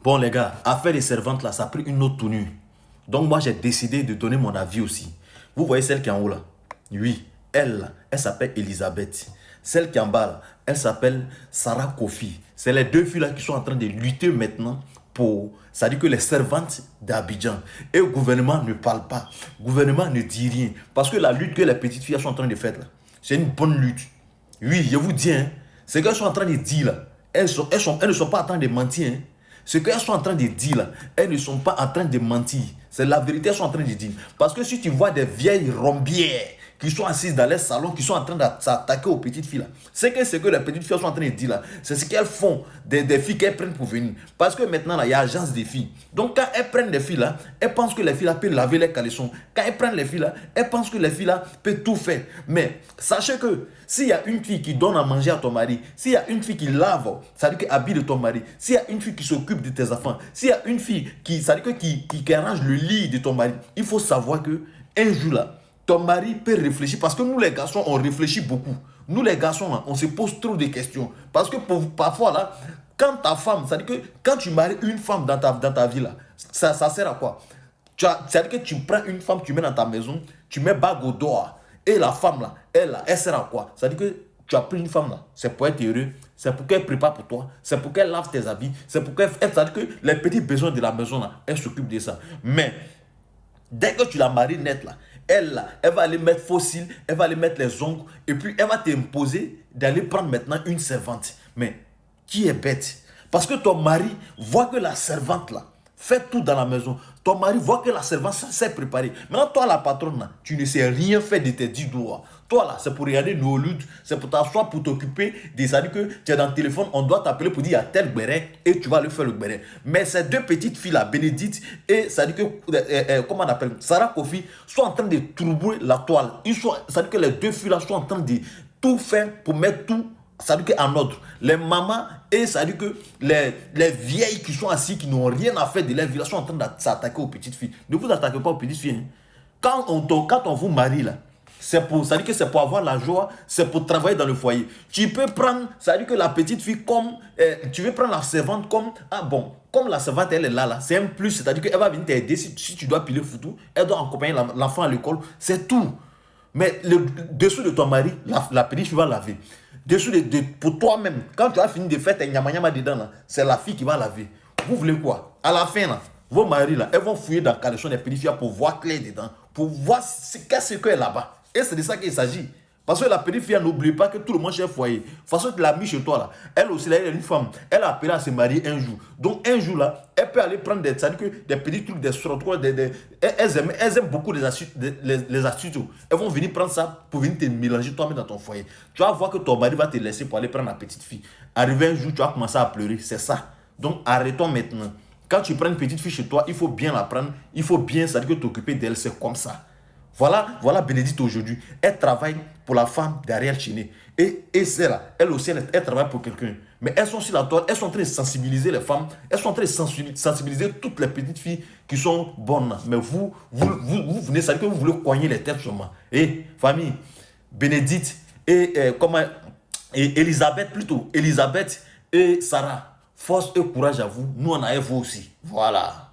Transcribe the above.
Bon les gars, affaire des servantes là, ça a pris une autre tournure. Donc moi j'ai décidé de donner mon avis aussi. Vous voyez celle qui est en haut là? Oui, elle là, elle s'appelle Elisabeth. Celle qui est en bas là, elle s'appelle Sarah Kofi. C'est les deux filles là qui sont en train de lutter maintenant pour... Ça dit que les servantes d'Abidjan. Et le gouvernement ne parle pas. Le gouvernement ne dit rien. Parce que la lutte que les petites filles sont en train de faire là, c'est une bonne lutte. Oui, je vous dis, hein, ce qu'elles sont en train de dire là, elles ne sont pas en train de mentir. Hein. Ce qu'elles sont en train de dire là, elles ne sont pas en train de mentir. C'est la vérité qu'elles sont en train de dire. Parce que si tu vois des vieilles rombières qui sont assises dans les salons, qui sont en train d'attaquer aux petites filles là, c'est que ce que les petites filles sont en train de dire là, c'est ce qu'elles font des filles qu'elles prennent pour venir. Parce que maintenant là, il y a agence des filles. Donc quand elles prennent des filles là, elles pensent que les filles là peuvent laver les caleçons. Quand elles prennent les filles là, elles pensent que les filles là peuvent tout faire. Mais sachez que s'il y a une fille qui donne à manger à ton mari, s'il y a une fille qui lave, ça veut dire qui habille ton mari, s'il y a une fille qui s'occupe de tes enfants, s'il y a une fille ça veut dire qui arrange le lit de ton mari, il faut savoir que un jour là, ton mari peut réfléchir. Parce que nous les garçons, on réfléchit beaucoup. Nous les garçons là, on se pose trop de questions. Parce que parfois là, quand ta femme, ça veut dire que quand tu maries une femme dans ta vie là, ça sert à quoi? Ça veut dire que tu prends une femme, tu mets dans ta maison, tu mets bague au doigt. Et la femme là, elle sert à quoi? Ça veut dire que tu as pris une femme là, c'est pour être heureux, c'est pour qu'elle prépare pour toi, c'est pour qu'elle lave tes habits, c'est pour qu'elle... Ça veut dire que les petits besoins de la maison là, elle s'occupe de ça. Mais, dès que tu la maries net là, elle va aller mettre fossile, elle va aller mettre les ongles, et puis elle va t'imposer d'aller prendre maintenant une servante. Mais, qui est bête? Parce que ton mari voit que la servante là, fait tout dans la maison. Ton mari voit que la servante s'est préparée. Maintenant, toi, la patronne, là, tu ne sais rien faire de tes 10 doigts. Toi, là, c'est pour regarder nos luttes, c'est pour t'asseoir, pour t'occuper des années que tu es dans le téléphone, on doit t'appeler pour dire il y a tel béret et tu vas le faire le béret. Mais ces deux petites filles-là, Bénédicte et ça dit que, comment on appelle, Sarah Kofi, sont en train de troubler la toile. Ça dit que les deux filles-là sont en train de tout faire pour mettre tout. Ça veut dire qu'en ordre, les mamans et ça veut dire que les vieilles qui sont assises, qui n'ont rien à faire de leur vie, sont en train de s'attaquer aux petites filles. Ne vous attaquez pas aux petites filles. Hein. Quand on vous marie là, ça veut dire que c'est pour avoir la joie, c'est pour travailler dans le foyer. Tu peux prendre, ça veut dire que la petite fille comme, tu veux prendre la servante comme, comme la servante elle est là, c'est un plus, c'est-à-dire qu'elle va venir t'aider si tu dois piler foutu, elle doit accompagner l'enfant à l'école, c'est tout. Mais le dessous de ton mari, la petite fille va laver. Dessous pour toi-même, quand tu as fini de faire tes nyama dedans, c'est la fille qui va laver. Vous voulez quoi? À la fin, là, vos maris, là, elles vont fouiller dans le caleçon des petites filles pour voir clair dedans, pour voir qu'est-ce qu'il y a là-bas. Et c'est de ça qu'il s'agit. Parce que la petite fille, n'oublie pas que tout le monde chez le foyer. De toute façon, tu l'as mis chez toi là. Elle aussi, elle est une femme. Elle a appelé à se marier un jour. Donc, un jour là, elle peut aller prendre des petits trucs, des sortes, elles aiment beaucoup les astuces. Elles vont venir prendre ça pour venir te mélanger toi-même dans ton foyer. Tu vas voir que ton mari va te laisser pour aller prendre la petite fille. Arrivé un jour, tu vas commencer à pleurer. C'est ça. Donc, arrêtons maintenant. Quand tu prends une petite fille chez toi, il faut bien la prendre. Il faut bien, ça veut dire que t'occuper d'elle, c'est comme ça. Voilà Bénédicte aujourd'hui. Elle travaille pour la femme derrière Chiné. Et c'est là, elle aussi, elle travaille pour quelqu'un. Mais elles sont sur la toile, elles sont en train de sensibiliser les femmes, elles sont en train de sensibiliser toutes les petites filles qui sont bonnes. Mais vous venez, ça veut dire que vous voulez coigner les têtes seulement. Et famille, Bénédicte et Elisabeth plutôt, Elisabeth et Sarah, force et courage à vous. Nous, on a vous aussi. Voilà.